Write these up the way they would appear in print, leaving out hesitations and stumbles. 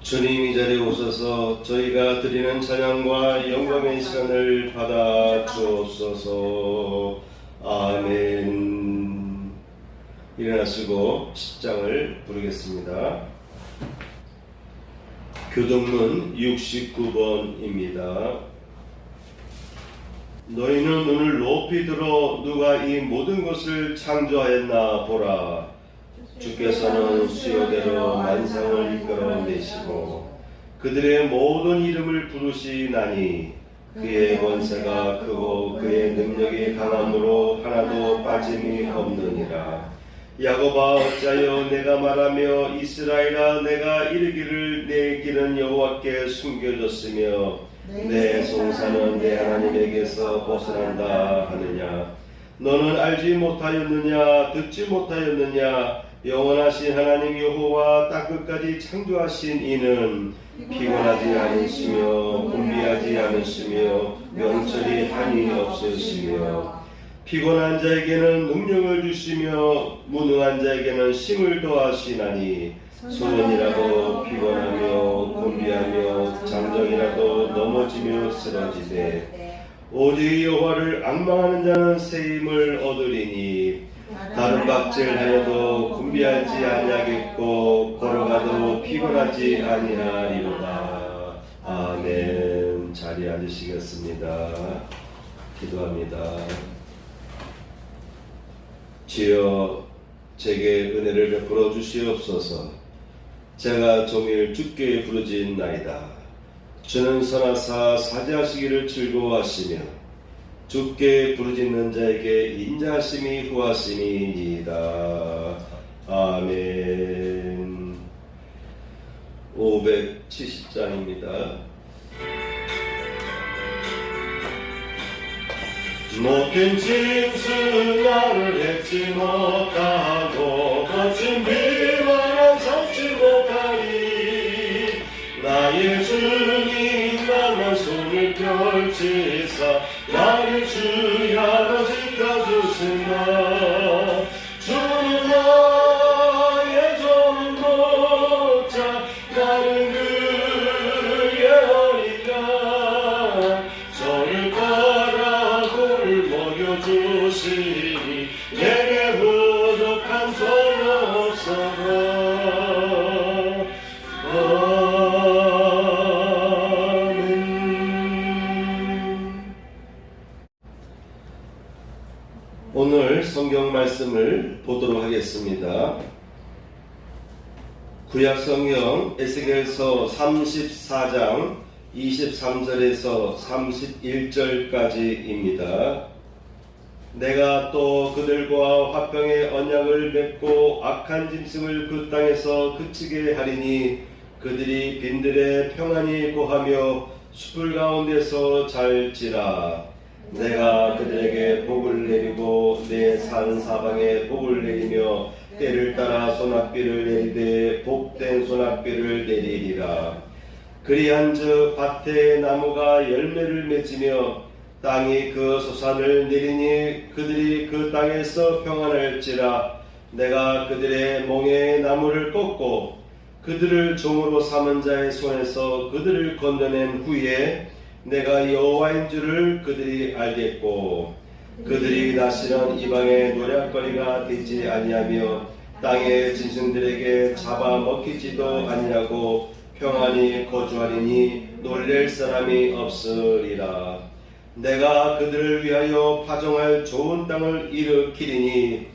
주님 이 자리에 오셔서 저희가 드리는 찬양과 영광의 시간을 받아 주옵소서. 아멘. 일어나시고 10장을 부르겠습니다. 교동문 69번입니다. 너희는 눈을 높이 들어 누가 이 모든 것을 창조하였나 보라. 주께서는 수요대로 만상을 이끌어내시고 그들의 모든 이름을 부르시나니 그의 권세가 크고 그의 능력이 강함으로 하나도 빠짐이 없느니라. 야곱아 어찌하여 내가 말하며 이스라엘아 내가 이르기를 내 길은 여호와께 숨겨졌으며 내 송사는 내 하나님에게서 벗어난다 하느냐. 너는 알지 못하였느냐 듣지 못하였느냐. 영원하신 하나님 여호와 땅끝까지 창조하신 이는 피곤하지 않으시며 분비하지 않으시며 명철이 한이 없으시며 피곤한 자에게는 능력을 주시며 무능한 자에게는 힘을 더하시나니 소년이라도 피곤하며 분비하며 장정이라도 넘어지며 쓰러지되 오직 여호와를 앙망하는 자는 새 힘을 얻으리니 다른 박질하여도 분비하지 아니하겠고 걸어가도 피곤하지 아니하리로다. 아멘. 자리에 앉으시겠습니다. 기도합니다. 주여 제게 은혜를 베풀어 주시옵소서. 제가 종일 주께 부르짖나이다. 주는 선하사 사죄하시기를 즐거워하시며 주께 부르짖는 자에게 인자하심이 후하심이니이다. 아멘. 570장입니다. 못된 짐승 나를 해치 못하고 거친 비만한 삼지 못하니 나의 주님 나만 손을 펼치사 나를 주야로 지켜주시나. 주는 나의 좋은 목자 나는 그의 어리가 저를 따라 돌을 먹여주시니 내게 부족한 전혀 없어라. 오늘 성경 말씀을 보도록 하겠습니다. 구약 성경 에스겔서 34장 23절에서 31절까지입니다. 내가 또 그들과 화평의 언약을 맺고 악한 짐승을 그 땅에서 그치게 하리니 그들이 빈들에 평안히 거하며 숲을 가운데서 잘지라. 내가 그들에게 복을 내리고 내 산 사방에 복을 내리며 때를 따라 소낙비를 내리되 복된 소낙비를 내리리라. 그리한즉 밭에 나무가 열매를 맺으며 땅이 그 소산을 내리니 그들이 그 땅에서 평안할지라. 내가 그들의 몽에 나무를 꺾고 그들을 종으로 삼은 자의 손에서 그들을 건져낸 후에 내가 여호와인 줄을 그들이 알겠고 그들이 다시는 이방의 노략거리가 되지 아니하며 땅의 짐승들에게 잡아먹히지도 아니하고 평안히 거주하리니 놀랄 사람이 없으리라. 내가 그들을 위하여 파종할 좋은 땅을 일으키리니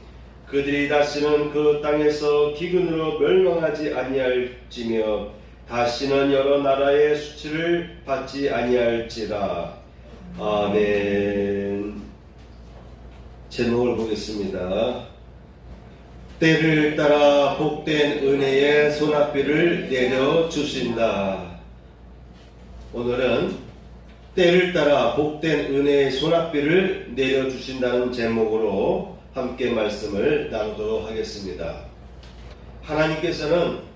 그들이 다시는 그 땅에서 기근으로 멸망하지 아니할지며 다시는 여러 나라의 수치를 받지 아니할지라. 아멘. 제목을 보겠습니다. 때를 따라 복된 은혜의 소낙비를 내려주신다. 오늘은 때를 따라 복된 은혜의 소낙비를 내려주신다는 제목으로 함께 말씀을 나누도록 하겠습니다. 하나님께서는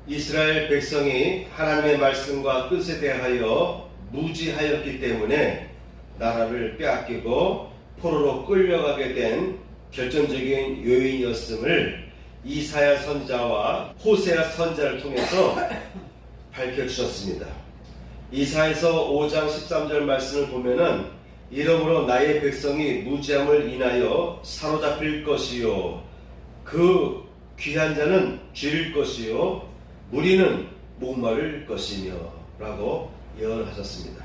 이스라엘 백성이 하나님의 말씀과 뜻에 대하여 무지하였기 때문에 나라를 빼앗기고 포로로 끌려가게 된 결정적인 요인이었음을 이사야 선지자와 호세아 선지자를 통해서 밝혀주셨습니다. 이사야서 5장 13절 말씀을 보면은 이러므로 나의 백성이 무지함을 인하여 사로잡힐 것이요 그 귀한 자는 줄일 것이요 무리는 목마를 것이며 라고 예언하셨습니다.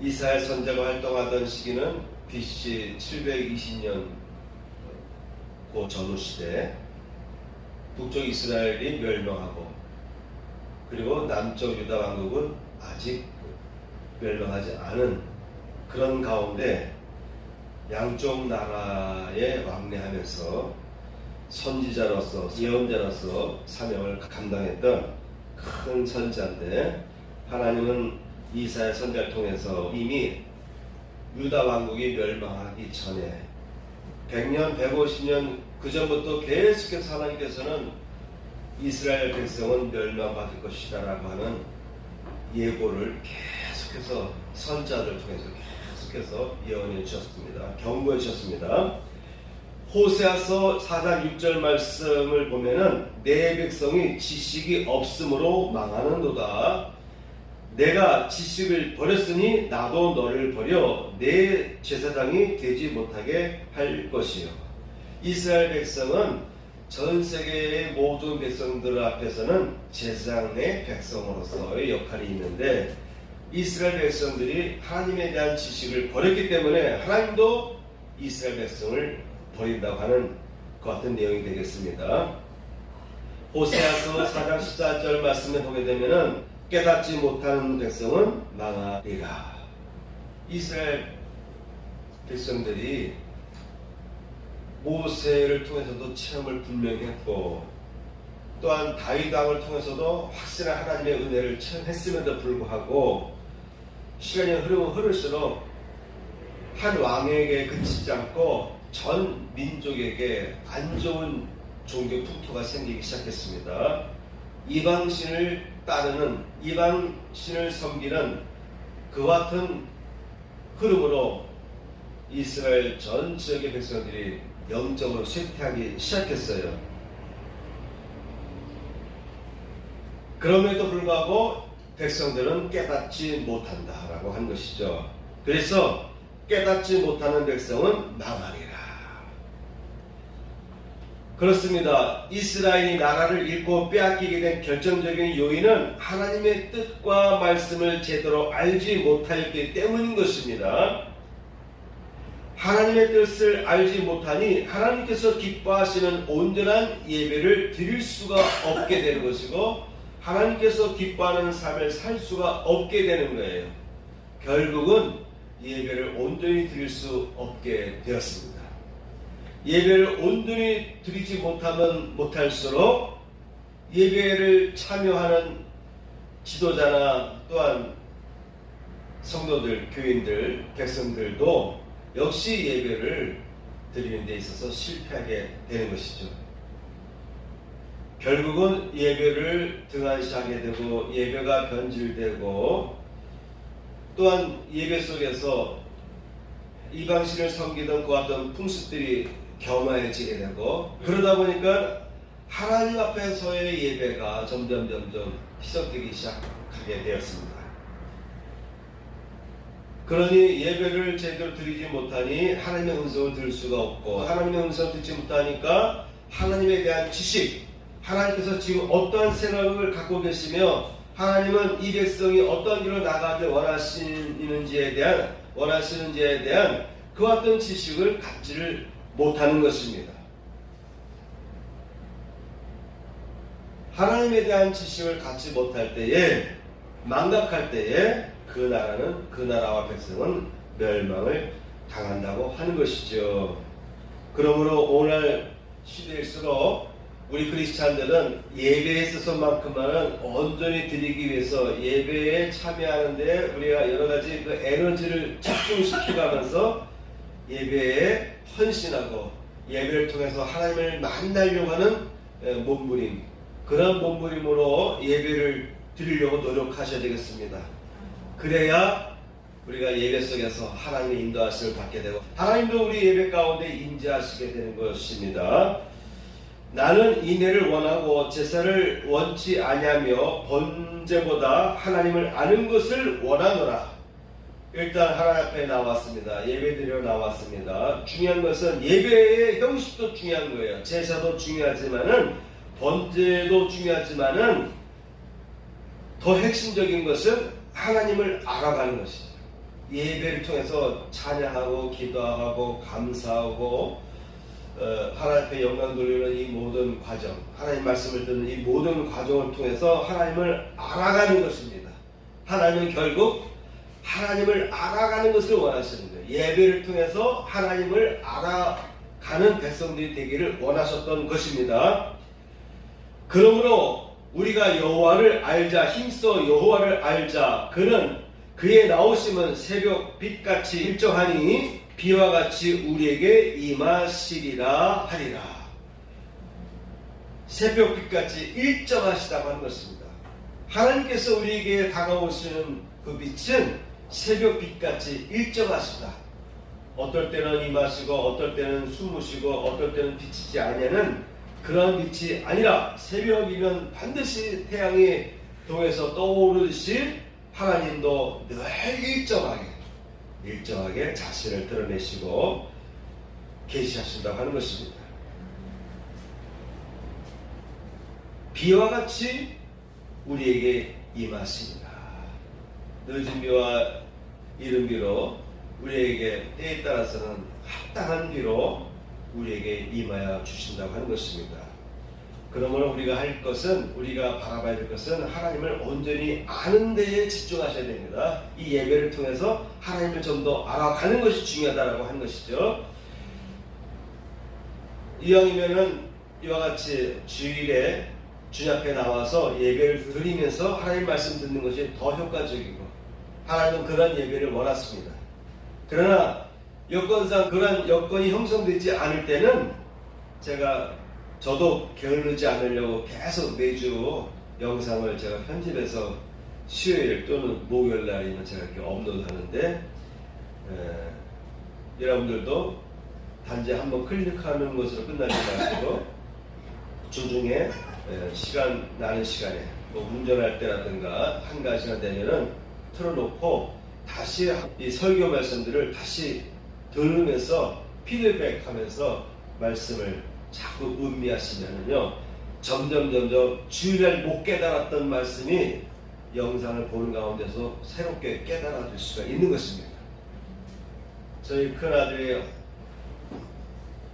이스라엘 선지자가 활동하던 시기는 BC 720년 그 전후 시대, 북쪽 이스라엘이 멸망하고 그리고 남쪽 유다 왕국은 아직 멸망하지 않은 그런 가운데 양쪽 나라에 왕래하면서 선지자로서 예언자로서 사명을 감당했던 큰 선지자인데, 하나님은 이사야 선지자를 통해서 이미 유다 왕국이 멸망하기 전에 100년, 150년 그 전부터 계속해서 하나님께서는 이스라엘 백성은 멸망받을 것이다 라고 하는 예고를 계속해서 선지자들을 통해서 계속해서 예언해 주셨습니다. 경고해 주셨습니다. 호세아서 4장 6절 말씀을 보면은 내 백성이 지식이 없으므로 망하는도다. 내가 지식을 버렸으니 나도 너를 버려 내 제사장이 되지 못하게 할 것이요. 이스라엘 백성은 전 세계의 모든 백성들 앞에서는 제사장의 백성으로서의 역할이 있는데, 이스라엘 백성들이 하나님에 대한 지식을 버렸기 때문에 하나님도 이스라엘 백성을 버린다고 하는 그 같은 내용이 되겠습니다. 호세아서 4장 14절 말씀에 보게 되면은 깨닫지 못하는 백성은 망하리라. 이스라엘 백성들이 모세를 통해서도 체험을 분명히 했고, 또한 다윗 왕을 통해서도 확실한 하나님의 은혜를 체험했음에도 불구하고 시간이 흐를수록 한 왕에게 그치지 않고 전 민족에게 안 좋은 종교 풍토가 생기기 시작했습니다. 이방신을 따르는, 이방신을 섬기는 그 같은 흐름으로 이스라엘 전 지역의 백성들이 영적으로 쇠퇴하기 시작했어요. 그럼에도 불구하고 백성들은 깨닫지 못한다라고 한 것이죠. 그래서 깨닫지 못하는 백성은 망하리라. 그렇습니다. 이스라엘이 나라를 잃고 빼앗기게 된 결정적인 요인은 하나님의 뜻과 말씀을 제대로 알지 못하였기 때문인 것입니다. 하나님의 뜻을 알지 못하니 하나님께서 기뻐하시는 온전한 예배를 드릴 수가 없게 되는 것이고, 하나님께서 기뻐하는 삶을 살 수가 없게 되는 거예요. 결국은 예배를 온전히 드릴 수 없게 되었습니다. 예배를 온전히 드리지 못하면 못할수록 예배를 참여하는 지도자나 또한 성도들, 교인들, 백성들도 역시 예배를 드리는 데 있어서 실패하게 되는 것이죠. 결국은 예배를 등한시하게 되고 예배가 변질되고, 또한 예배 속에서 이방신을 섬기던 그 어떤 풍습들이 겸해지게 되고, 그러다 보니까 하나님 앞에서의 예배가 점점 희석되기 시작하게 되었습니다. 그러니 예배를 제대로 드리지 못하니 하나님의 음성을 들을 수가 없고, 하나님의 음성을 듣지 못하니까 하나님에 대한 지식, 하나님께서 지금 어떠한 생각을 갖고 계시며 하나님은 이 백성이 어떤 길로 나가길 원하시는지에 대한 그와 같은 지식을 갖지를 못하는 것입니다. 하나님에 대한 지식을 갖지 못할 때에, 망각할 때에 그 나라는, 그 나라와 백성은 멸망을 당한다고 하는 것이죠. 그러므로 오늘 시대일수록 우리 크리스찬들은 예배에 있어서만큼은 온전히 드리기 위해서 예배에 참여하는데 우리가 여러가지 그 에너지를 집중시켜가면서 예배에 헌신하고 예배를 통해서 하나님을 만나려고 하는 몸부림, 그런 몸부림으로 예배를 드리려고 노력하셔야 되겠습니다. 그래야 우리가 예배 속에서 하나님의 인도하심을 받게 되고 하나님도 우리 예배 가운데 임재하시게 되는 것입니다. 나는 인애를 원하고 제사를 원치 아니하며 번제보다 하나님을 아는 것을 원하노라. 일단 하나님 앞에 나왔습니다. 예배드리러 나왔습니다. 중요한 것은 예배의 형식도 중요한 거예요. 제사도 중요하지만은 번제도 중요하지만은 더 핵심적인 것은 하나님을 알아가는 것이죠. 예배를 통해서 찬양하고 기도하고 감사하고 하나님 앞에 영광 돌리는 이 모든 과정, 하나님 말씀을 듣는 이 모든 과정을 통해서 하나님을 알아가는 것입니다. 하나님은 결국 하나님을 알아가는 것을 원하시는 거예요. 예배를 통해서 하나님을 알아가는 백성들이 되기를 원하셨던 것입니다. 그러므로 우리가 여호와를 알자, 힘써 여호와를 알자. 그의 나오심은 새벽 빛같이 일정하니 비와 같이 우리에게 임하시리라 하리라. 새벽 빛같이 일정하시다고 하는 것입니다. 하나님께서 우리에게 다가오시는 그 빛은 새벽 빛같이 일정하시다. 어떨 때는 임하시고 어떨 때는 숨으시고 어떨 때는 비치지 아니하는 그런 빛이 아니라 새벽이면 반드시 태양이 동에서 떠오르듯이 하나님도 늘 일정하게 자신을 드러내시고 계시하신다고 하는 것입니다. 비와 같이 우리에게 임하시리라. 늦은 비와 이른 비로 우리에게 때에 따라서는 합당한 비로 우리에게 임하여 주신다고 하는 것입니다. 그러므로 우리가 할 것은, 우리가 바라봐야 될 것은 하나님을 온전히 아는 데에 집중하셔야 됩니다. 이 예배를 통해서 하나님을 좀 더 알아가는 것이 중요하다고 하는 것이죠. 이왕이면은 이와 같이 주일에 주님 앞에 나와서 예배를 드리면서 하나님 말씀 듣는 것이 더 효과적이고, 하나님은 그런 예배를 원하십니다. 그러나 여건상 그런 여건이 형성되지 않을 때는 저도 게으르지 않으려고 계속 매주 영상을 제가 편집해서 수요일 또는 목요일 날이면 제가 이렇게 업로드하는데, 여러분들도 단지 한번 클릭하는 것으로 끝나지 마시고 주중에 시간 나는 시간에 뭐 운전할 때라든가 한가시간 되면은 틀어놓고 다시 이 설교 말씀들을 다시 들으면서 피드백하면서 말씀을 자꾸 음미하시면은요, 점점 주일날 못 깨달았던 말씀이 영상을 보는 가운데서 새롭게 깨달아질 수가 있는 것입니다. 저희 큰아들이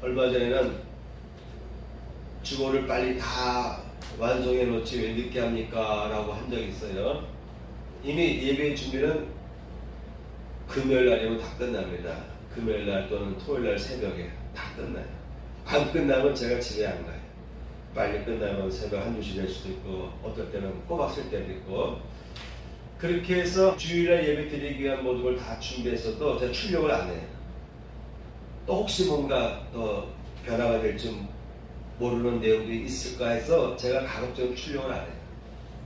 얼마 전에는 주보를 빨리 다 완성해 놓지 왜 늦게 합니까? 라고 한 적이 있어요. 이미 예배 준비는 금요일 날이면 다 끝납니다. 금요일 날 또는 토요일 날 새벽에 다 끝나요. 안 끝나면 제가 집에 안 가요. 빨리 끝나면 새벽 1-2시 될 수도 있고, 어떨 때는 꼬박 쓸 때도 있고, 그렇게 해서 주일날 예배 드리기 위한 모든 걸 다 준비했어도 제가 출력을 안 해요. 또 혹시 뭔가 더 변화가 될지 모르는 내용이 있을까 해서 제가 가급적 출력을 안 해요.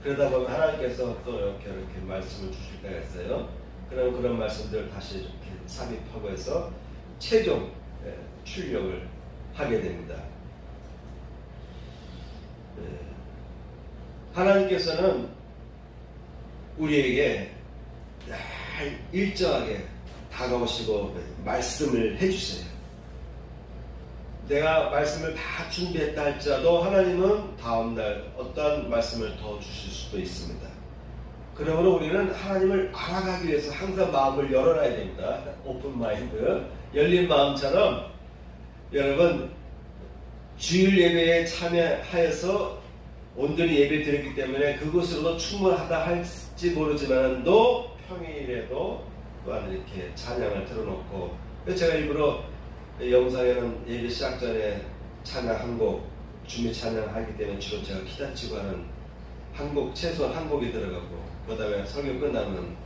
그러다 보면 하나님께서 또 이렇게 말씀을 주실 때가 있어요. 그럼 그런 말씀들을 다시 이렇게 삽입하고 해서 최종 출력을 하게 됩니다. 하나님께서는 우리에게 늘 일정하게 다가오시고 말씀을 해주세요. 내가 말씀을 다 준비했다 할지라도 하나님은 다음날 어떤 말씀을 더 주실 수도 있습니다. 그러므로 우리는 하나님을 알아가기 위해서 항상 마음을 열어놔야 됩니다. 오픈 마인드, 열린 마음처럼 여러분 주일 예배에 참여하여서 온전히 예배 드렸기 때문에 그것으로도 충분하다 할지 모르지만도 평일에도 또한 이렇게 찬양을 틀어놓고, 제가 일부러 영상에는 예배 시작 전에 찬양 한 곡 준비 찬양하기 때문에 주로 제가 키다치고 하는 한 곡, 최소한 한 곡이 들어가고, 그 다음에 설교 끝나면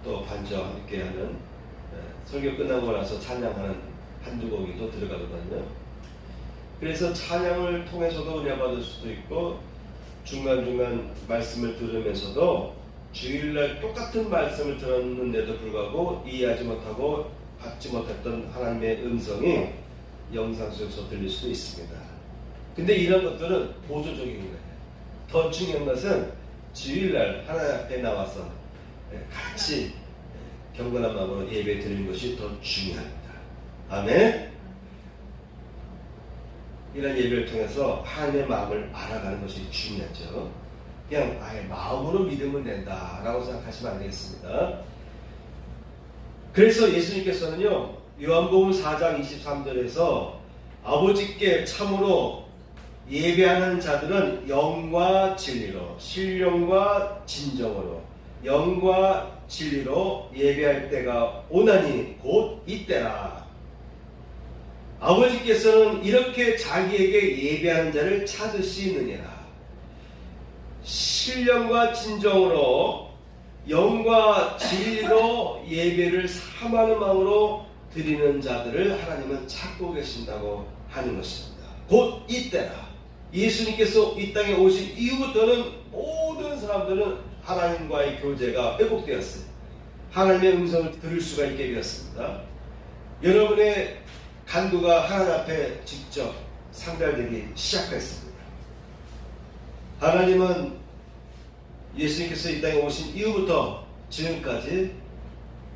또 반주와 함께 하는, 설교 끝나고 나서 찬양하는 한두 곡이 또 들어가거든요. 그래서 찬양을 통해서도 은혜 받을 수도 있고, 중간중간 말씀을 들으면서도 주일날 똑같은 말씀을 들었는데도 불구하고 이해하지 못하고 받지 못했던 하나님의 음성이 영상 속에서 들릴 수도 있습니다. 근데 이런 것들은 보조적인 거예요. 더 중요한 것은 주일날 하나님 앞에 나와서 같이 경건한 마음으로 예배 드리는 것이 더 중요합니다. 아멘. 이런 예배를 통해서 하나님의 마음을 알아가는 것이 중요하죠. 그냥 아예 마음으로 믿으면 된다라고 생각하시면 안 되겠습니다. 그래서 예수님께서는요, 요한복음 4장 23절에서 아버지께 참으로 예배하는 자들은 영과 진리로, 신령과 진정으로, 영과 진리로 예배할 때가 오나니 곧 이때라. 아버지께서는 이렇게 자기에게 예배하는 자를 찾으시느니라. 신령과 진정으로, 영과 진리로 예배를 사모하는 마음으로 드리는 자들을 하나님은 찾고 계신다고 하는 것입니다. 곧 이때라. 예수님께서 이 땅에 오신 이후부터는 모든 사람들은 하나님과의 교제가 회복되었어요. 하나님의 음성을 들을 수가 있게 되었습니다. 여러분의 간구가 하나님 앞에 직접 상달되기 시작했습니다. 하나님은 예수님께서 이 땅에 오신 이후부터 지금까지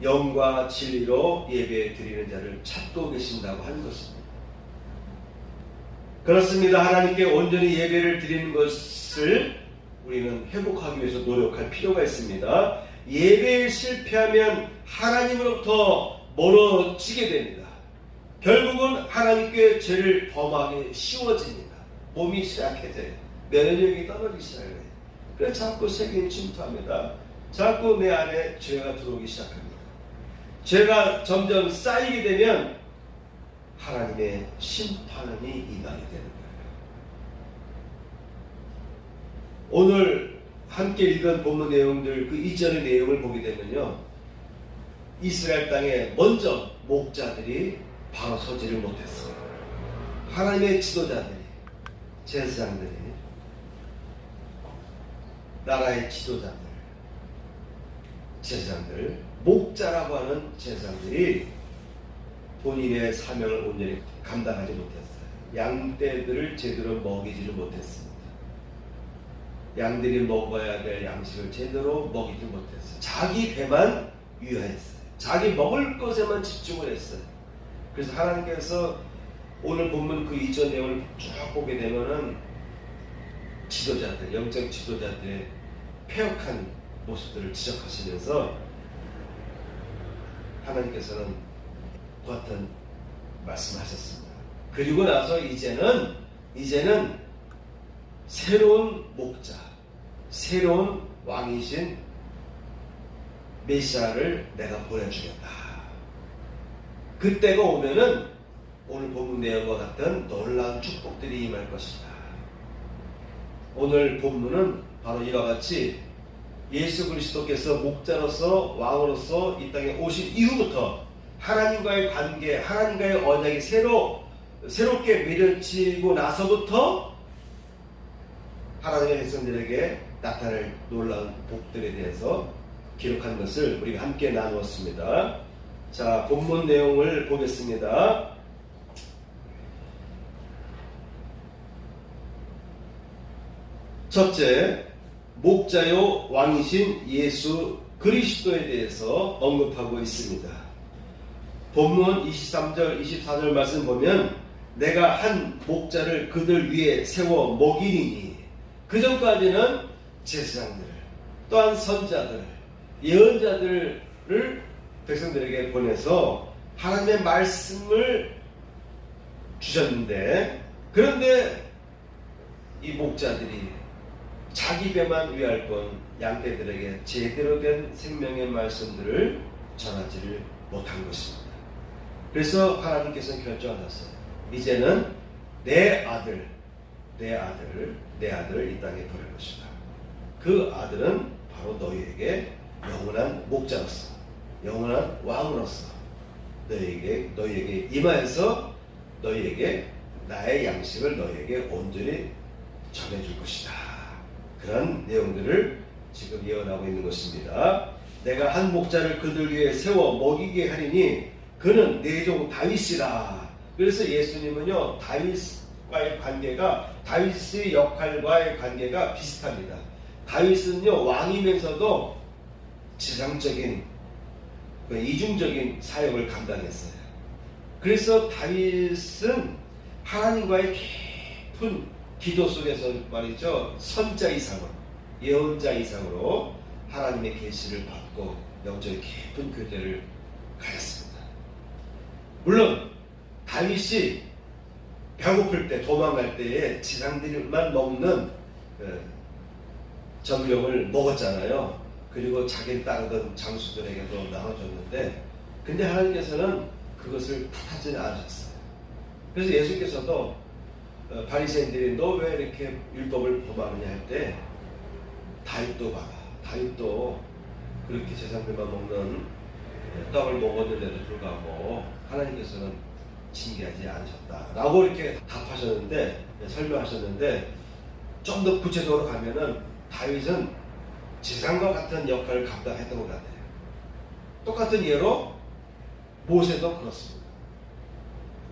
영과 진리로 예배 드리는 자를 찾고 계신다고 하는 것입니다. 그렇습니다. 하나님께 온전히 예배를 드리는 것을 우리는 회복하기 위해서 노력할 필요가 있습니다. 예배에 실패하면 하나님으로부터 멀어지게 됩니다. 결국은 하나님께 죄를 범하기 쉬워집니다. 몸이 시작해져요. 면역력이 떨어지기 시작해요. 그래서 자꾸 세계에 침투합니다. 자꾸 내 안에 죄가 들어오기 시작합니다. 죄가 점점 쌓이게 되면 하나님의 심판이 임하게 되는 거예요. 오늘 함께 읽은 본문 내용들, 그 이전의 내용을 보게 되면요, 이스라엘 땅에 먼저 목자들이 바로 서지를 못했어요. 하나님의 지도자들이, 제사장들이, 나라의 지도자들, 제사장들, 목자라고 하는 제사장들이 본인의 사명을 온전히 감당하지 못했어요. 양떼들을 제대로 먹이지를 못했습니다. 양들이 먹어야 될 양식을 제대로 먹이지 못했어요. 자기 배만 위하였어요. 자기 먹을 것에만 집중을 했어요. 그래서 하나님께서 오늘 본문 그 이전 내용을 쭉 보게 되면은 지도자들, 영적 지도자들의 폐역한 모습들을 지적하시면서 하나님께서는 그 같은 말씀하셨습니다. 그리고 나서 이제는 새로운 목자, 새로운 왕이신 메시아를 내가 보내주겠다. 그때가 오면은 오늘 본문 내용과 같은 놀라운 축복들이 임할 것이다. 오늘 본문은 바로 이와 같이 예수 그리스도께서 목자로서 왕으로서 이 땅에 오신 이후부터 하나님과의 관계, 하나님과의 언약이 새롭게 맺어지고 나서부터 하나님의 백성들에게 나타날 놀라운 복들에 대해서 기록한 것을 우리가 함께 나누었습니다. 자, 본문 내용을 보겠습니다. 첫째, 목자요 왕이신 예수 그리스도에 대해서 언급하고 있습니다. 본문 23절, 24절 말씀 보면 내가 한 목자를 그들 위에 세워 먹이리니, 그 전까지는 제사장들, 또한 선자들, 예언자들을 백성들에게 보내서 하나님의 말씀을 주셨는데, 그런데 이 목자들이 자기 배만 위할 뿐 양떼들에게 제대로 된 생명의 말씀들을 전하지를 못한 것입니다. 그래서 하나님께서는 결정하셨어요. 이제는 내 아들 이 땅에 보낼 것이다. 그 아들은 바로 너희에게 영원한 목자로서, 영원한 왕으로서 너희에게 임하여서 너희에게 나의 양식을 너희에게 온전히 전해줄 것이다. 그런 내용들을 지금 예언하고 있는 것입니다. 내가 한 목자를 그들 위에 세워 먹이게 하리니 그는 내 종 다윗이라. 그래서 예수님은요, 다윗 하나님과의 관계가 다윗의 역할과의 관계가 비슷합니다. 다윗은요 왕이면서도 지상적인 이중적인 사역을 감당했어요. 그래서 다윗은 하나님과의 깊은 기도 속에서 말이죠 선자 이상으로 예언자 이상으로 하나님의 계시를 받고 영적인 깊은 교제를 가졌습니다. 물론 다윗이 배고플 때 도망갈 때에 지상들만 먹는 정령을 먹었잖아요. 그리고 자기를 따르던 장수들에게도 나눠줬는데 근데 하나님께서는 그것을 탓하지는 않으셨어요. 그래서 예수께서도 바리새인들이 너 왜 이렇게 율법을 범하느냐 할 때 다윗도 봐라. 다윗도 그렇게 제사장들만 먹는 떡을 먹었는데도 불구하고 하나님께서는 징계하지 않으셨다라고 이렇게 답하셨는데 설명하셨는데 좀 더 구체적으로 가면은 다윗은 제사장과 같은 역할을 감당했던 것 같아요. 똑같은 예로 모세도 그렇습니다.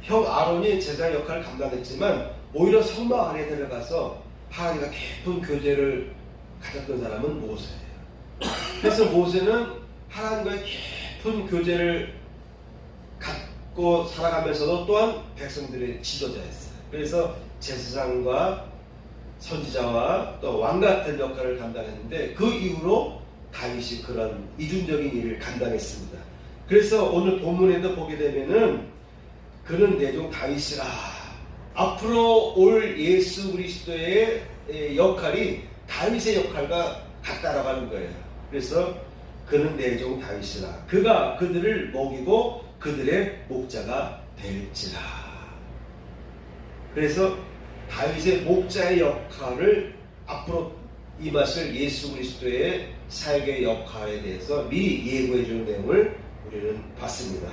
형 아론이 제사장 역할을 감당했지만 오히려 성막 안에 들어가서 하나님과 깊은 교제를 가졌던 사람은 모세예요. 그래서 모세는 하나님과의 깊은 교제를 갖고 살아가면서도 또한 백성들의 지도자였어요. 그래서 제사장과 선지자와 또 왕 같은 역할을 감당했는데 그 이후로 다윗이 그런 이중적인 일을 감당했습니다. 그래서 오늘 본문에도 보게 되면은 그는 내 종 다윗이라 앞으로 올 예수 그리스도의 역할이 다윗의 역할과 같다라고 하는 거예요. 그래서 그는 내 종 다윗이라 그가 그들을 먹이고 그들의 목자가 될지라. 그래서 다윗의 목자의 역할을 앞으로 임하실 예수 그리스도의 사역의 역할에 대해서 미리 예고해 주는 내용을 우리는 봤습니다.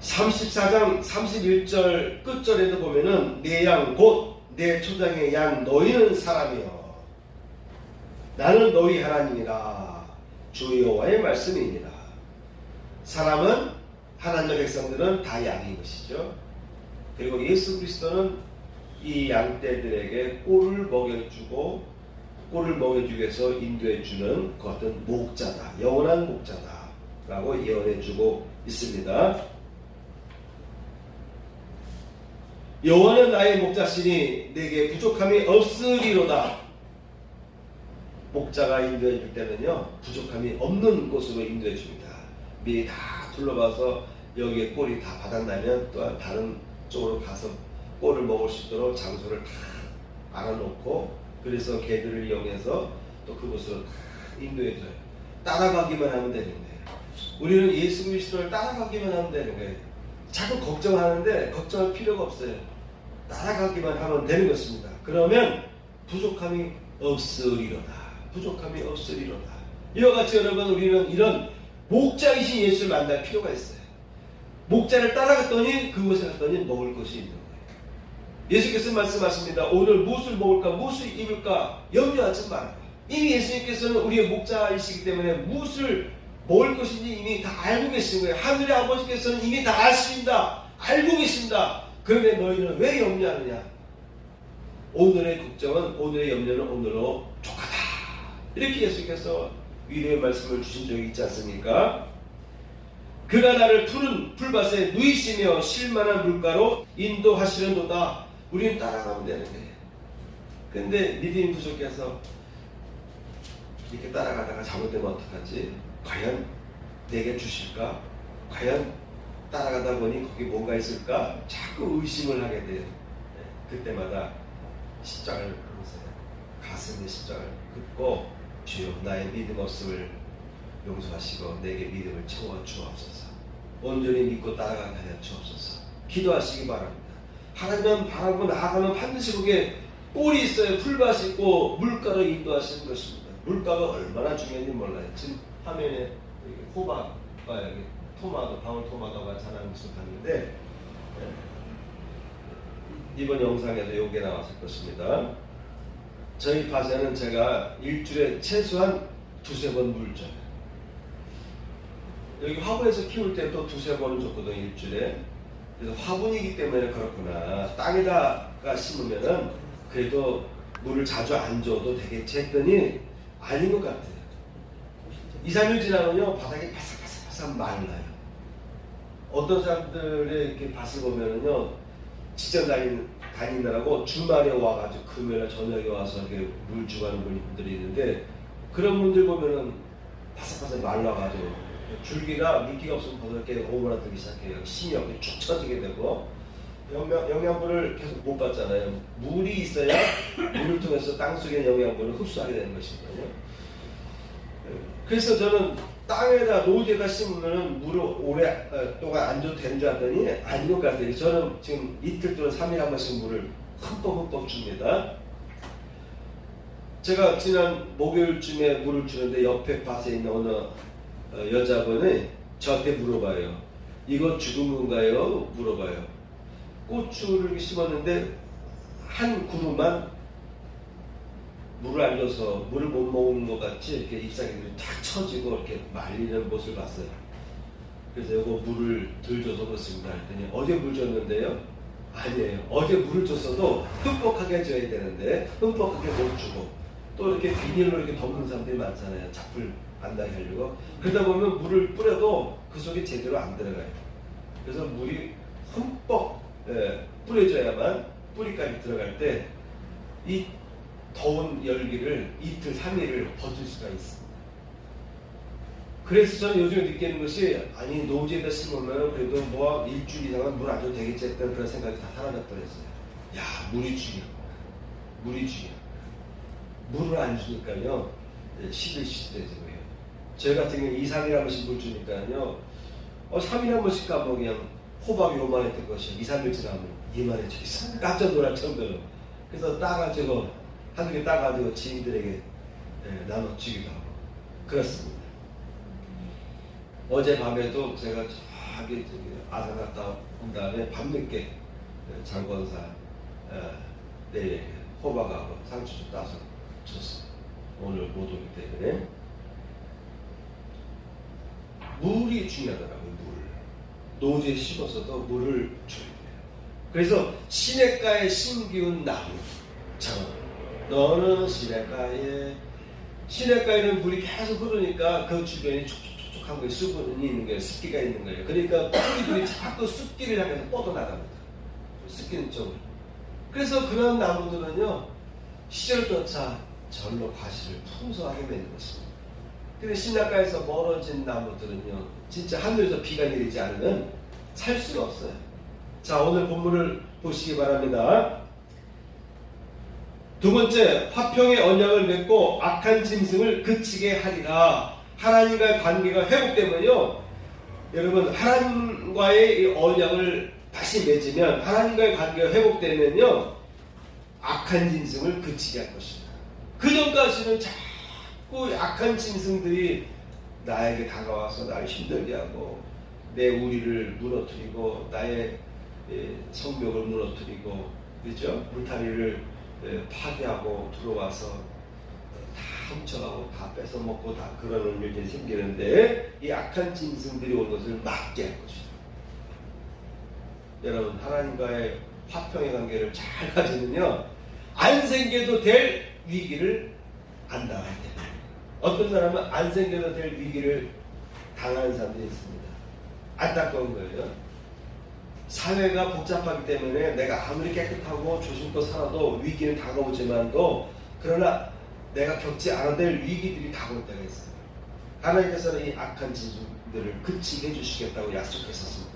34장 31절 끝절에도 보면은 내 양 곧 내 초장의 양 너희는 사람이여 나는 너희 하나님이라 주 여호와의 말씀입니다. 사람은 하나님의 백성들은 다 양인 것이죠. 그리고 예수 그리스도는 이 양떼들에게 꼴을 먹여주기 위해서 인도해주는 그 어떤 목자다, 영원한 목자다라고 예언해주고 있습니다. 여호와는 나의 목자시니 내게 부족함이 없으리로다. 목자가 인도해줄 때는요 부족함이 없는 곳으로 인도해줍니다. 미리 다 둘러봐서 여기에 꼴이 다 바닥나면 또 다른 쪽으로 가서 꼴을 먹을 수 있도록 장소를 다 알아놓고 그래서 개들을 이용해서 또 그곳으로 다 인도해줘요. 따라가기만 하면 되는 거예요. 우리는 예수 그리스도를 따라가기만 하면 되는 거예요. 자꾸 걱정하는데 걱정할 필요가 없어요. 따라가기만 하면 되는 것입니다. 그러면 부족함이 없으리로다. 부족함이 없으리로다. 이와 같이 여러분 우리는 이런 목자이신 예수를 만날 필요가 있어요. 목자를 따라갔더니 그곳에 갔더니 먹을 것이 있는 거예요. 예수께서 말씀하십니다. 오늘 무엇을 먹을까 무엇을 입을까 염려하지 말아라. 이미 예수님께서는 우리의 목자이시기 때문에 무엇을 먹을 것인지 이미 다 알고 계신 거예요. 하늘의 아버지께서는 이미 다 아십니다. 알고 계십니다. 그런데 너희는 왜 염려하느냐? 오늘의 걱정은 오늘의 염려는 오늘로 족하다. 이렇게 예수께서 위로의 말씀을 주신 적이 있지 않습니까? 그가 나를 푸른 풀밭에 누이시며 쉴만한 물가로 인도하시려도다. 우리는 따라가면 되는 거예요. 근데 믿음이 부족해서 이렇게 따라가다가 잘못되면 어떡하지? 과연 내게 주실까? 과연 따라가다 보니 거기 뭔가 있을까? 자꾸 의심을 하게 돼요. 그때마다 십자가를 보면서 가슴에 십자가를 긋고 주여 나의 믿음 없음을 용서하시고 내게 믿음을 채워 주옵소서. 온전히 믿고 따라가게 하여 주옵소서. 기도하시기 바랍니다. 하나님만 바라보고 나아가면 반드시 거기에 꼴이 있어요. 풀밭이 있고 물가로 인도하시는 것입니다. 물가가 얼마나 중요한지 몰라요. 지금 화면에 호박과 여기 토마토, 방울토마토가 자라는 것을 봤는데 이번 영상에도 요게 나왔을 것입니다. 저희 밭에는 제가 일주일에 최소한 두세 번 물 줘요. 여기 화분에서 키울 때도 두세 번은 줬거든요. 일주일에. 그래서 화분이기 때문에 그렇구나. 땅에다가 심으면은 그래도 물을 자주 안 줘도 되겠지 했더니 아닌 것 같아요. 2, 3일 지나면요 바닥이 바삭바삭 말라요. 어떤 사람들의 이렇게 밭을 보면은요 직장 다니느라고 주말에 와가지고 금요일에 저녁에 와서 이렇게 물 주고 하는 분들이 있는데 그런 분들 보면은 바삭바삭 말라가지고 줄기가 물기가 없으면 벌써 이렇게 오므라들기 시작해요. 힘이 없게 쭉 처지게 되고 영양분을 계속 못 받잖아요. 물이 있어야 물을 통해서 땅속의 영양분을 흡수하게 되는 것이거든요. 그래서 저는 땅에다 노지에다 심으면 물을 오랫동안 안 줘도 되는 줄 알았더니 아닌 것 같아요. 저는 지금 이틀 또는 3일에 한 번씩 물을 흠뻑 줍니다. 제가 지난 목요일쯤에 물을 주는데 옆에 밭에 있는 어느 여자분이 저한테 물어봐요. 이거 죽은 건가요? 물어봐요. 고추를 심었는데 한 그루만 물을 안 줘서 물을 못 먹는 것 같이 이렇게 잎사귀들이 탁 처지고 이렇게 말리는 모습을 봤어요. 그래서 이거 물을 덜 줘서 그렇습니다 했더니 어제 물 줬는데요? 아니에요. 어제 물을 줬어도 흠뻑하게 줘야 되는데 흠뻑하게 못 주고 또 이렇게 비닐로 이렇게 덮는 사람들이 많잖아요. 잡풀 안 나게 하려고. 그러다 보면 물을 뿌려도 그 속에 제대로 안 들어가요. 그래서 물이 흠뻑 뿌려져야만 뿌리까지 들어갈 때 이 더운 열기를 이틀, 3일을 버틸 수가 있습니다. 그래서 저는 요즘에 느끼는 것이 아니 노지에다 심으면 그래도 뭐 일주일 이상은 물 안 줘도 되겠지 했던 그런 생각이 다 사라졌더랬어요. 야 물이 중요해. 물이 중요해. 물을 안 주니까요 시들시들해지고요. 저희 같은 경우 2, 3일에 한 번씩 물 주니까요 3일에 한 번씩 가면 그냥 호박이 요만했던 것이 2, 3일 지나면 이만해져 있어요. 깜짝 놀랄 정도로. 그래서 따가지고 한두 개 따가지고 지인들에게 나눠주기도 하고 그렇습니다. 어제 밤에도 제가 저기 아산 갔다 온 다음에 밤늦게 장건사 내일 호박하고 상추 좀 따서 줬어요. 오늘 못 오기 때문에 물이 중요하더라고요. 물. 노지에 심어서도 물을 줘야 돼요. 그래서 시냇가에 심기운 나무 너는 시냇가에는 물이 계속 흐르니까 그 주변이 촉촉촉한 거예요. 수분이 있는 거예요. 습기가 있는 거예요. 그러니까 뿌리들이 자꾸 습기를 향해서 뻗어나갑니다. 습기는 쪽으로. 그래서 그런 나무들은요 시절조차 절로 과실을 풍성하게 맺는 것입니다. 근데 시냇가에서 멀어진 나무들은요 진짜 하늘에서 비가 내리지 않으면 살 수가 없어요. 자 오늘 본문을 보시기 바랍니다. 두 번째, 화평의 언약을 맺고 악한 짐승을 그치게 하리라. 하나님과의 관계가 회복되면요 여러분 하나님과의 이 언약을 다시 맺으면 하나님과의 관계가 회복되면요 악한 짐승을 그치게 할 것이다. 그 전까지는 자꾸 악한 짐승들이 나에게 다가와서 나를 힘들게 하고 내 우리를 무너뜨리고 나의 성벽을 무너뜨리고 그렇죠? 울타리를 파괴하고 들어와서 다 훔쳐가고 다 뺏어먹고 다 그러는 일들이 생기는데 이 악한 짐승들이 온 것을 막게 할 것이다. 여러분 하나님과의 화평의 관계를 잘 가지면요 안 생겨도 될 위기를 안 당하게 됩니다. 어떤 사람은 안 생겨도 될 위기를 당하는 사람들이 있습니다. 안타까운 거예요. 사회가 복잡하기 때문에 내가 아무리 깨끗하고 조심껏 살아도 위기는 다가오지만도 그러나 내가 겪지 않아야 될 위기들이 다가올 때가 있어요. 하나님께서는 이 악한 짐승들을 그치게 해주시겠다고 약속하셨습니다.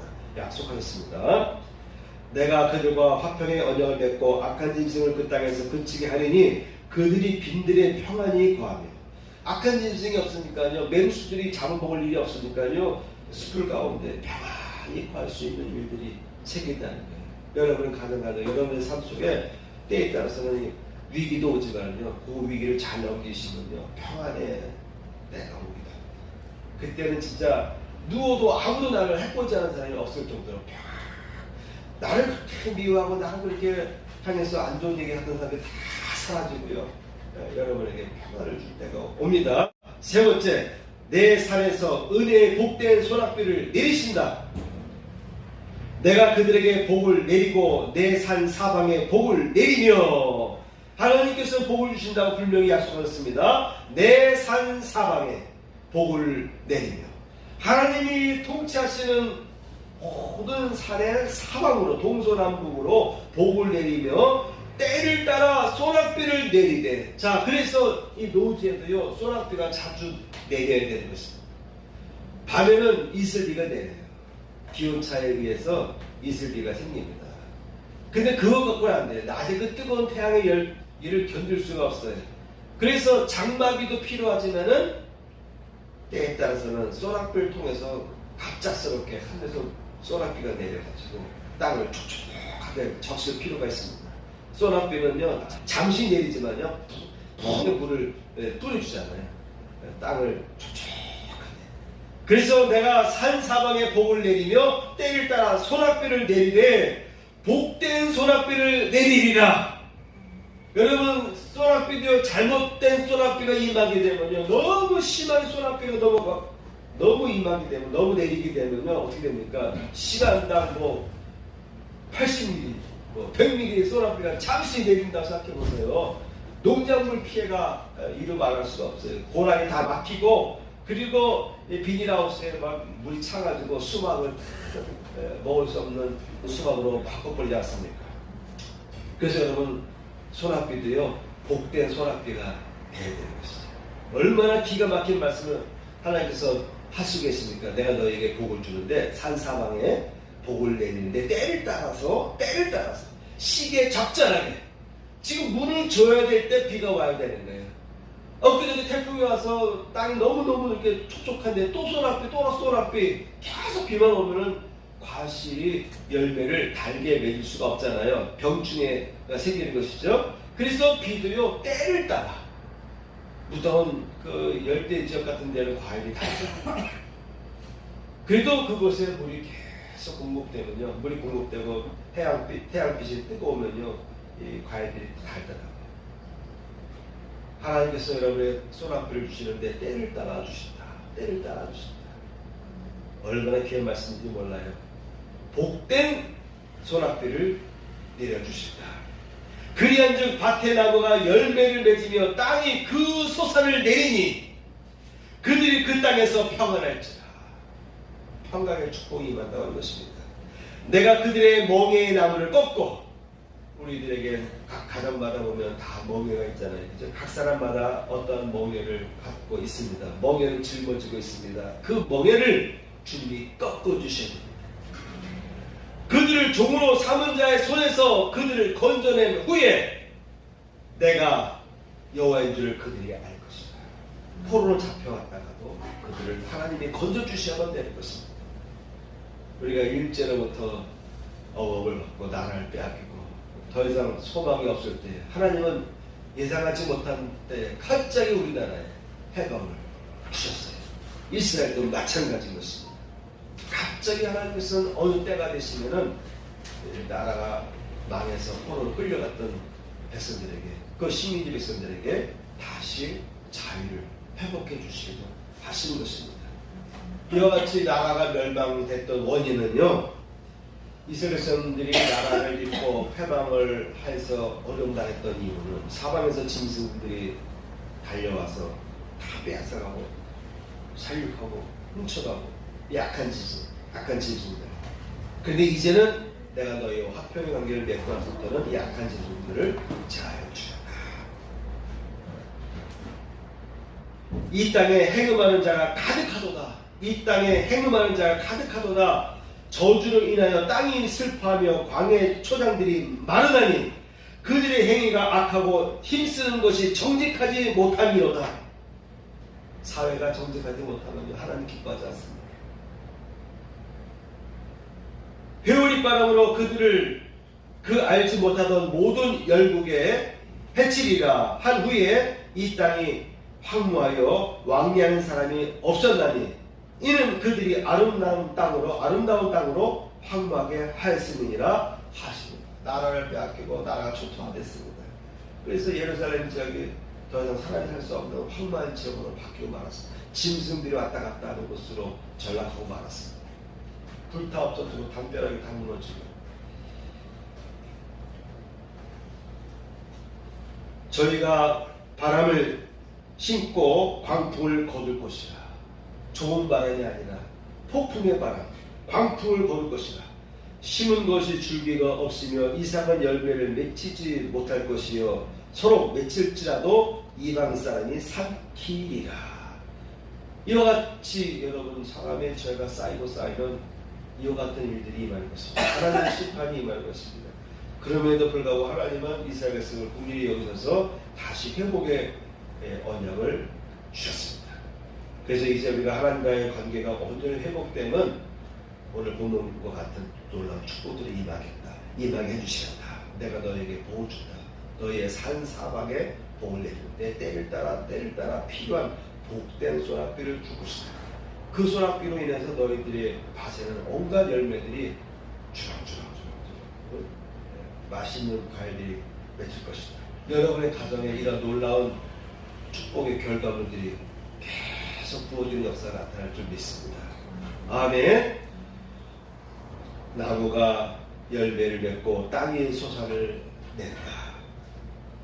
내가 그들과 화평의 언약을 맺고 악한 짐승을 그 땅에서 그치게 하리니 그들이 빈들에 평안히 거하며 악한 짐승이 없으니까요 맹수들이 잡아먹을 일이 없으니까요 숲을 가운데 평안히 거할 수 있는 일들이 생긴다는 거예요. 여러분은 가능하죠. 여러분의 삶 속에 때에 따라서는 위기도 오지만요 그 위기를 잘 넘기시면요 평안에 내가 오기도 합니다. 그때는 진짜 누워도 아무도 나를 해코지 않은 사람이 없을 정도로 평안. 나를 그렇게 미워하고 나를 그렇게 향해서 안 좋은 얘기 하던 사람이 다 사라지고요 여러분에게 평안을 줄 때가 옵니다. 세 번째, 내 산에서 은혜의 복된 소낙비를 내리신다. 내가 그들에게 복을 내리고 내 산 사방에 복을 내리며 하나님께서 복을 주신다고 분명히 약속하셨습니다. 내 산 사방에 복을 내리며 하나님이 통치하시는 모든 산의 사방으로 동서남북으로 복을 내리며 때를 따라 소낙비를 내리되 자 그래서 이 노지에도요 소낙비가 자주 내려야 되는 것입니다. 밤에는 이슬비가 내려요. 기온차에 의해서 이슬비가 생깁니다. 근데 그거 갖고는 안 돼요. 낮에 그 뜨거운 태양의 열기를 견딜 수가 없어요. 그래서 장마비도 필요하지만은 때에 따라서는 소낙비를 통해서 갑작스럽게 하늘에서 소낙비가 내려가지고 땅을 촉촉하게 적실 필요가 있습니다. 소낙비는요 잠시 내리지만요 푹 물을 뿌려주잖아요. 땅을 촉촉하게. 그래서 내가 산 사방에 복을 내리며 때를 따라 소낙비를 내리되 복된 소낙비를 내리리라. 여러분 소낙비도요 잘못된 소낙비가 임하게 되면요 너무 심한 소낙비가 너무 임하게 되면 너무 내리게 되면요 어떻게 됩니까? 시간당 80mm 100mm 소낙비가 잠시 내린다고 생각해보세요. 농작물 피해가 이루 말할 수가 없어요. 고랑이 다 막히고 그리고 비닐하우스에 막 물이 차가지고 수박을 먹을 수 없는 수박으로 바꿔버리지 않습니까? 그래서 여러분 소낙비도요 복된 소낙비가 돼야 되는 것이죠. 얼마나 기가 막힌 말씀을 하나님께서 하시겠습니까? 내가 너에게 복을 주는데 산사방에 복을 내리는데 때를 따라서 시기에 적절하게 지금 물을 줘야 될 때 비가 와야 되는 거예요. 엊그제 태풍이 와서 땅이 너무너무 이렇게 촉촉한데 또 소낙비 계속 비만 오면은 과실이 열매를 달게 맺을 수가 없잖아요. 병충해가 생기는 것이죠. 그래서 비도요 때를 따라 무더운 그 열대 지역 같은 데는 과일이 달죠. 그래도 그곳에 물이 계속 공급되면요 물이 공급되고 태양빛이 뜨거우면요 이 과일들이 달더라고요. 하나님께서 여러분의 소낙비를 주시는데 때를 따라 주신다. 때를 따라 주신다. 얼마나 귀한 말씀인지 몰라요. 복된 소낙비를 내려주신다. 그리한즉 밭의 나무가 열매를 맺으며 땅이 그 소산을 내리니 그들이 그 땅에서 평안할지라. 평강의 축복이 임한다고 하는 것입니다. 내가 그들의 멍에의 나무를 꺾고 우리들에게 각 가정마다 보면 다 멍에가 있잖아요. 그죠? 각 사람마다 어떤 멍에를 갖고 있습니다. 멍에를 짊어지고 있습니다. 그 멍에를 주님이 꺾어주셔야 됩니다. 그들을 종으로 삼은 자의 손에서 그들을 건져낸 후에 내가 여호와인 줄을 그들이 알 것이다. 포로로 잡혀왔다가도 그들을 하나님이 건져주셔야만 되는 것입니다. 우리가 일제로부터 어업을 받고 나라를 빼앗기고 더 이상 소망이 없을 때 하나님은 예상하지 못한 때 갑자기 우리나라에 해방을 주셨어요. 이스라엘도 마찬가지인 것입니다. 갑자기 하나님께서는 어느 때가 되시면은 나라가 망해서 포로로 끌려갔던 백성들에게 그 식민지 백성들에게 다시 자유를 회복해 주시기도 하시는 것입니다. 이와 같이 나라가 멸망됐던 원인은요 이스라엘 백성들이 나라를 잃고 패망을 해서 어려움 당했던 이유는 사방에서 짐승들이 달려와서 다 빼앗아가고 살육하고 훔쳐가고 약한 짐승들. 그런데 이제는 내가 너희와 화평의 관계를 맺고 나서부터는 이 약한 짐승들을 제하여 주겠다. 이 땅에 행음하는 자가 가득하도다. 이 땅에 행음하는 자가 가득하도다. 저주로 인하여 땅이 슬퍼하며 광야의 초장들이 마르다니 그들의 행위가 악하고 힘쓰는 것이 정직하지 못함이로다. 사회가 정직하지 못하면 하나님 기뻐하지 않습니다. 회오리 바람으로 그들을 그 알지 못하던 모든 열국에 해치리라 한 후에 이 땅이 황무하여 왕래하는 사람이 없었나니 이는 그들이 아름다운 땅으로 황무하게 하였음이니라 하십니다. 나라를 빼앗기고 나라가 초토화됐습니다. 그래서 예루살렘 지역이 더 이상 사람이 살 수 없는 황무한 지역으로 바뀌고 말았습니다. 짐승들이 왔다 갔다 하는 곳으로 전락하고 말았습니다. 불타 없어지고 담벼락이 다 무너지고. 저희가 바람을 심고 광풍을 거둘 것이라. 좋은 바람이 아니라 폭풍의 바람, 광풍을 거둘 것이라. 심은 것이 줄기가 없으며 이상한 열매를 맺히지 못할 것이요 서로 맺힐지라도 이방 사람이 삼키리라. 이와 같이 여러분 사람의 죄가 쌓이고 쌓이면 이와 같은 일들이 임할 것입니다. 하나님의 심판이 임할 것입니다. 그럼에도 불구하고 하나님은 이스라엘 백성을 긍휼히 여기셔서 다시 회복의 언약을 주셨습니다. 그래서 이제 우리가 하나님과의 관계가 온전히 회복되면 오늘 보는 것 같은 놀라운 축복들이 임하게 해주시겠다. 내가 너에게 복을 준다. 너의 산 사방에 복을 내줄 때 때를 따라 필요한 복된 소낙비를 줄 것이다. 그 소낙비로 인해서 너희들의 밭에는 온갖 열매들이 주렁주렁 맛있는 과일들이 맺힐 것이다. 여러분의 가정에 이런 놀라운 축복의 결과물들이 계속 부어지는 역사가 나타날 줄 믿습니다. 아멘. 나무가 열매를 맺고 땅이 소산을 낸다.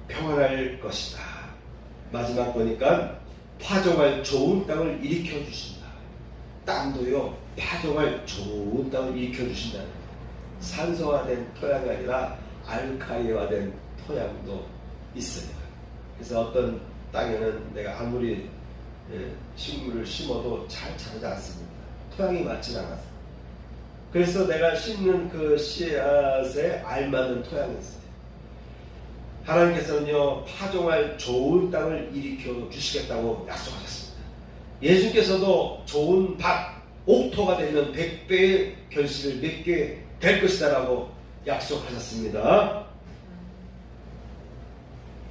평안할 것이다. 마지막 보니까 파종할 좋은 땅을 일으켜 주신다. 땅도요, 파종할 좋은 땅을 일으켜 주신다는 거예요. 산소화된 토양이 아니라 알칼리화된 토양도 있어요. 그래서 어떤 땅에는 내가 아무리 식물을 심어도 잘 자라지 않습니다. 토양이 맞지 않아서. 그래서 내가 심는 그 씨앗에 알맞는 토양이 있어요. 하나님께서는요, 파종할 좋은 땅을 일으켜 주시겠다고 약속하셨습니다. 예수님께서도 좋은 밭, 옥토가 되면 100배의 결실을 맺게 될 것이다 라고 약속하셨습니다.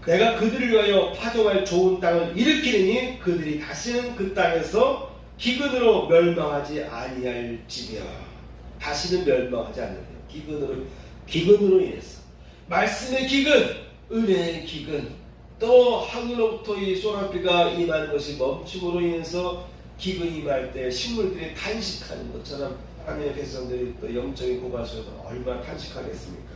내가 그들을 위하여 파종할 좋은 땅을 일으키니 그들이 다시는 그 땅에서 기근으로 멸망하지 아니할지며. 다시는 멸망하지 않는데요. 기근으로 인해서. 말씀의 기근, 은혜의 기근, 또 하늘로부터 이 소낙비가 임하는 것이 멈춤으로 인해서 기근이 임할 때 식물들이 탄식하는 것처럼 하나님의 백성들이 또 영적인 고갈수에서 얼마나 탄식하겠습니까?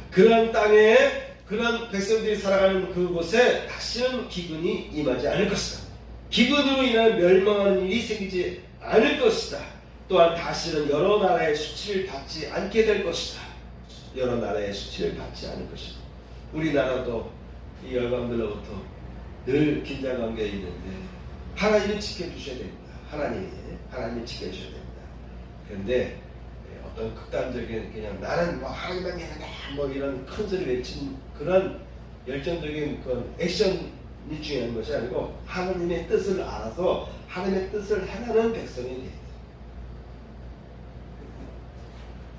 그런 땅에 그런 백성들이 살아가는 그곳에 다시는 기근이 임하지 않을 것이다. 기근으로 인한 멸망하는 일이 생기지 않을 것이다. 또한 다시는 여러 나라의 수치를 받지 않게 될 것이다. 여러 나라의 수치를 받지 않을 것이다. 우리나라도 이 열방들로부터 늘 긴장관계에 있는데 하나님이 지켜주셔야 됩니다. 하나님이 지켜주셔야 됩니다. 그런데 어떤 극단적인 그냥 나는 뭐 하나님만 해야 뭐 이런 큰 소리 외친 그런 열정적인 그런 액션이 중요한 것이 아니고 하나님의 뜻을 알아서 하나님의 뜻을 행하는 백성이 돼요.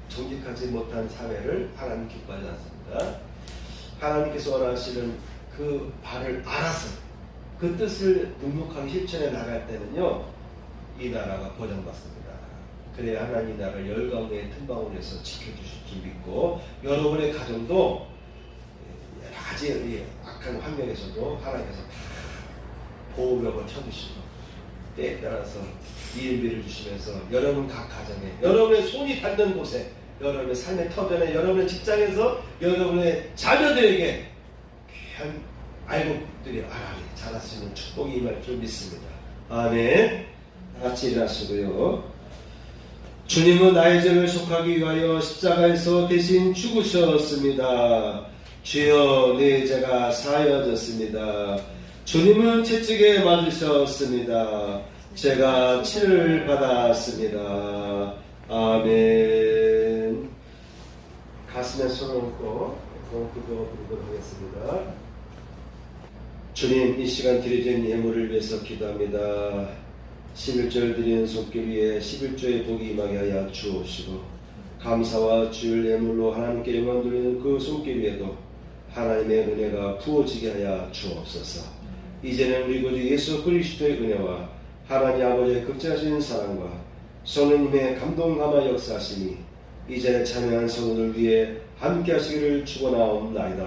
정직하지 못한 사회를 하나님 기뻐하지 않습니다. 하나님께서 원하시는 그 바를 알아서 그 뜻을 묵묵하게 실천해 나갈 때는요, 이 나라가 보장받습니다. 그래야 하나님 나라를 열강의 틈바구니에서 지켜주실 줄 믿고, 여러분의 가정도 여러 가지 악한 환경에서도 하나님께서 다 보호벽을 쳐주시고 때에 따라서 이은비를 주시면서 여러분 각 가정에, 여러분의 손이 닿는 곳에, 여러분의 삶의 터전에, 여러분의 직장에서 여러분의 자녀들에게 귀한 알곡들이 자랄 수 있는 축복이 임할 줄 믿습니다. 아멘. 같이 일어나시고요. 주님은 나의 죄를 속하기 위하여 십자가에서 대신 죽으셨습니다. 주여 내 죄가 사하여졌습니다. 주님은 채찍에 맞으셨습니다. 제가 치를 받았습니다. 아멘. 가슴에 손을 얹고 기도하도록 하겠습니다. 주님, 이 시간 드려진 예물을 위해서 기도합니다. 11절 드리는 손길 위에 11조의 복이 임하게 하여 주옵시고, 감사와 주일 예물로 하나님께 영광 돌리는 그 손길 위에도 하나님의 은혜가 부어지게 하여 주옵소서. 이제는 우리 구주 예수 그리스도의 은혜와 하나님 아버지의 극진하신 사랑과 성령님의 감동감화 역사하심이 이전에 참여한 성도들 위해 함께 하시기를 축원하옵나이다.